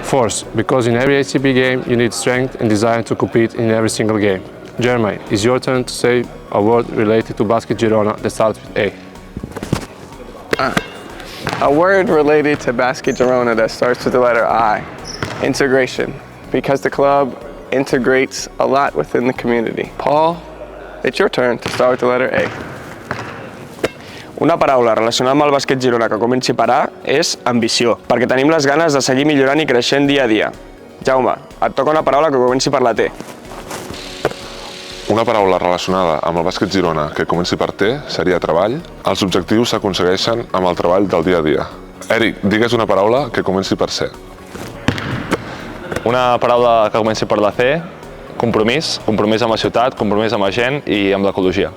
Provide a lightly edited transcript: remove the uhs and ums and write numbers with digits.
Force, because in every ACB game you need strength and desire to compete in every single game. Jeremy, it's your turn to say a word related to Basket Girona that starts with A. A word related to Basket Girona that starts with the letter I. Integration, because the club integrates a lot within the community. Paul, it's your turn to start with the letter A. Una paraula relacionada amb el bàsquet Girona que comenci per A és ambició, perquè tenim les ganes de seguir millorant i creixent dia a dia. Jaume, et toca una paraula que comenci per la T. Una paraula relacionada amb el bàsquet Girona que comenci per T seria treball. Els objectius s'aconsegueixen amb el treball del dia a dia. Eric, digues una paraula que comenci per C. Una paraula que comenci per la C, compromís. Compromís amb la ciutat, compromís amb la gent i amb l'ecologia.